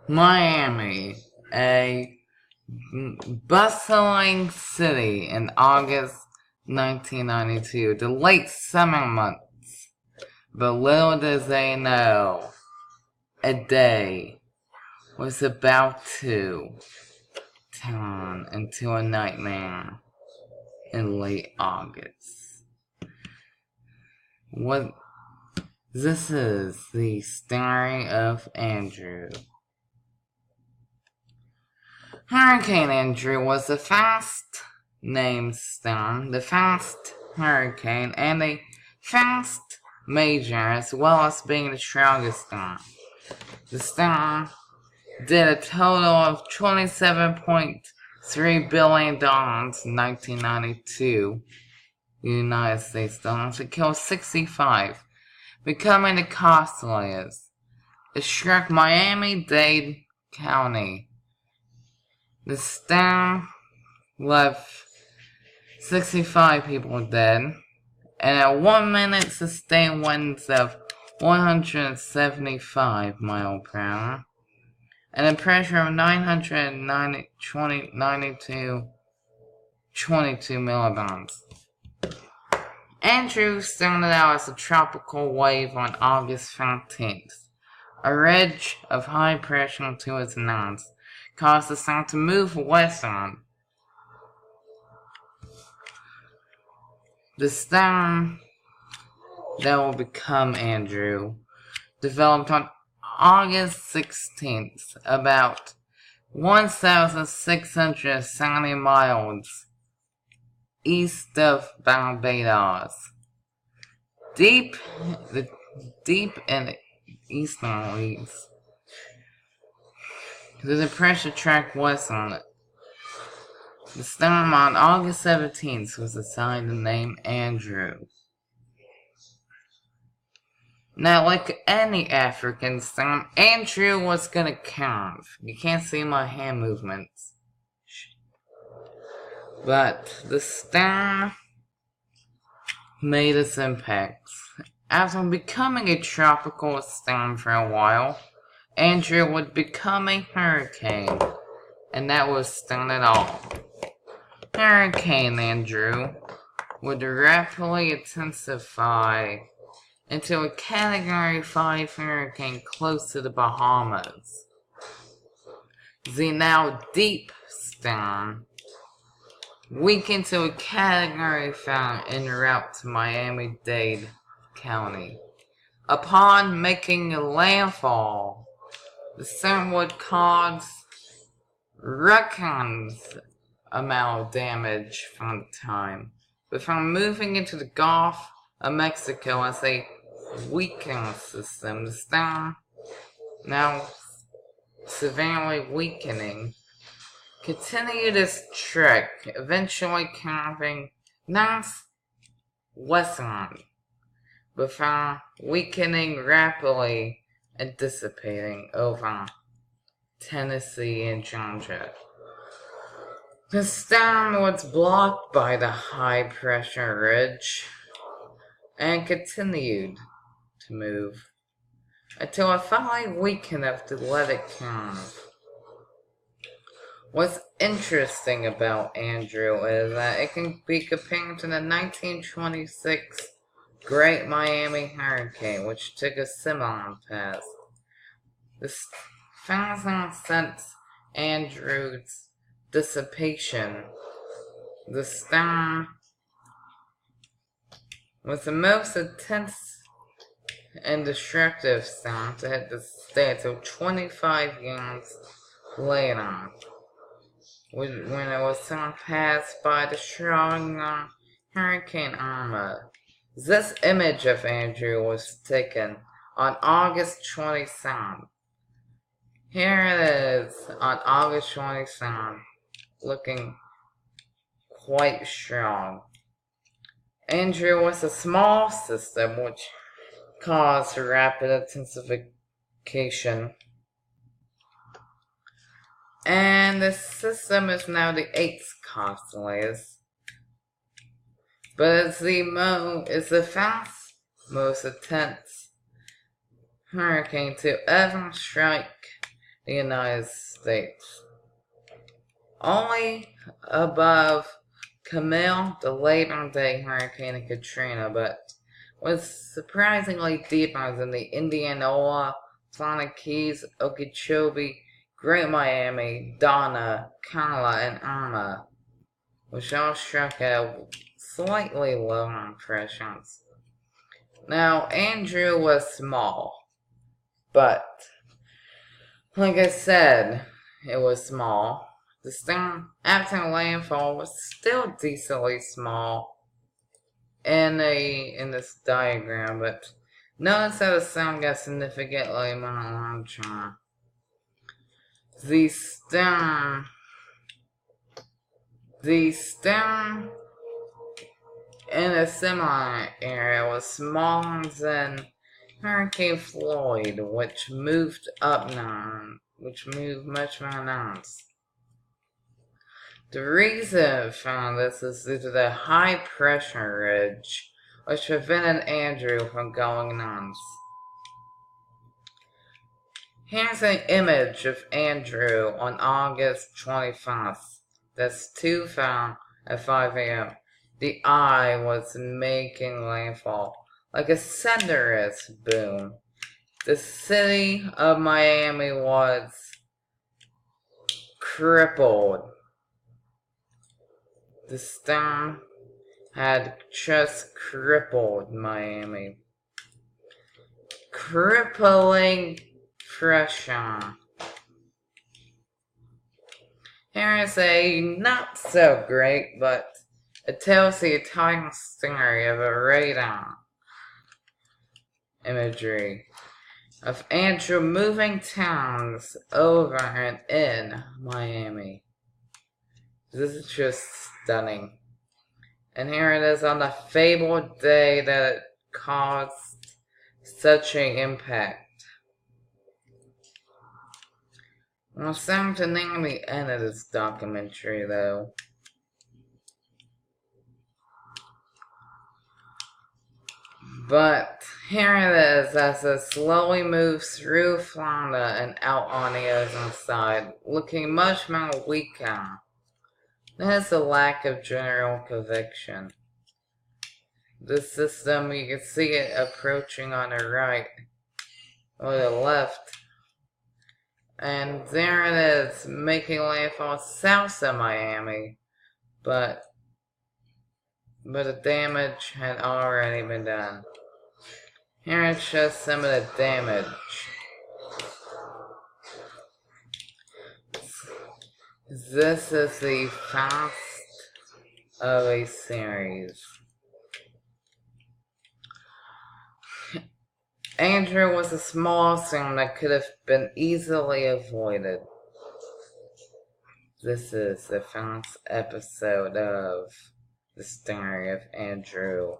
Miami, a bustling city in August 1992, the late summer months. But little did they know, a day was about to turn into a nightmare in late August. This is the story of Andrew. Hurricane Andrew was a fast-named storm, the fast hurricane, and a fast major, as well as being the strongest storm. The storm did a total of $27.3 billion in 1992 United States dollars. It killed 65, becoming the costliest. It struck Miami-Dade County. The storm left 65 people dead, and at 1 minute sustained winds of 175 miles per hour, and a pressure of 922 millibars. Andrew started out as a tropical wave on August 15th. A ridge of high pressure to its north caused the storm to move westward. The storm that will become Andrew developed on August 16th, about 1,670 miles east of Barbados. Deep in the easterlies. The depression track west on it. The storm on August 17th was assigned the name Andrew. Now, like any African storm, Andrew was gonna curve. You can't see my hand movements. But the storm made its impacts. After becoming a tropical storm for a while, Andrew would become a hurricane, and that was start it all. Hurricane Andrew would rapidly intensify into a Category 5 hurricane close to the Bahamas. The now deep storm weakened to a Category 5 en route to Miami-Dade County. Upon making landfall, the storm would cause records amount of damage from the time, but from moving into the Gulf of Mexico as a weakening system, the storm, now severely weakening, continued its trek, eventually curving northwestward, before weakening rapidly and dissipating over Tennessee and Georgia. The storm was blocked by the high-pressure ridge and continued to move until it finally weakened enough to let it curve. What's interesting about Andrew is that it can be compared to the 1926 Great Miami Hurricane, which took a similar path. This thousand since Andrew's dissipation, the storm was the most intense and destructive storm to hit the state until 25 years later, when it was surpassed by the stronger Hurricane Irma. This image of Andrew was taken on August 27th. Here it is on August 27th, looking quite strong. Andrew was a small system which caused rapid intensification. And the system is now the 8th costliest. But it's the fast, most intense hurricane to ever strike the United States. Only above Camille, the Labor Day hurricane, and Katrina, but was surprisingly deeper than the Indianola, Florida Keys, Okeechobee, Great Miami, Donna, Carla, and Irma, which all struck at slightly lower impressions. Now, Andrew was small, but, like I said, it was small. The storm, after landfall, was still decently small in this diagram, but notice how the storm got significantly more larger. The storm in a similar area was smaller than Hurricane Floyd, which moved much more north. The reason for this is due to the high pressure ridge, which prevented Andrew from going north. Here's an image of Andrew on August 21st. That's too far at 5 a.m. The eye was making landfall like a thunderous boom. The city of Miami was crippled. The storm had just crippled Miami. Crippling pressure. Here is a not so great, but it tells the entire story of a radar imagery of Andrew moving towns over and in Miami. This is just stunning. And here it is on the fabled day that it caused such an impact. Well, it's time to name the end of this documentary, though. But here it is as it slowly moves through Florida and out on the ocean side, looking much more weaker. There's a lack of general conviction. The system, you can see it approaching on the right or the left. And there it is, making landfall south of Miami. But the damage had already been done. Here it shows some of the damage. This is the first of a series. Andrew was a small storm that could have been easily avoided. This is the first episode of the story of Andrew.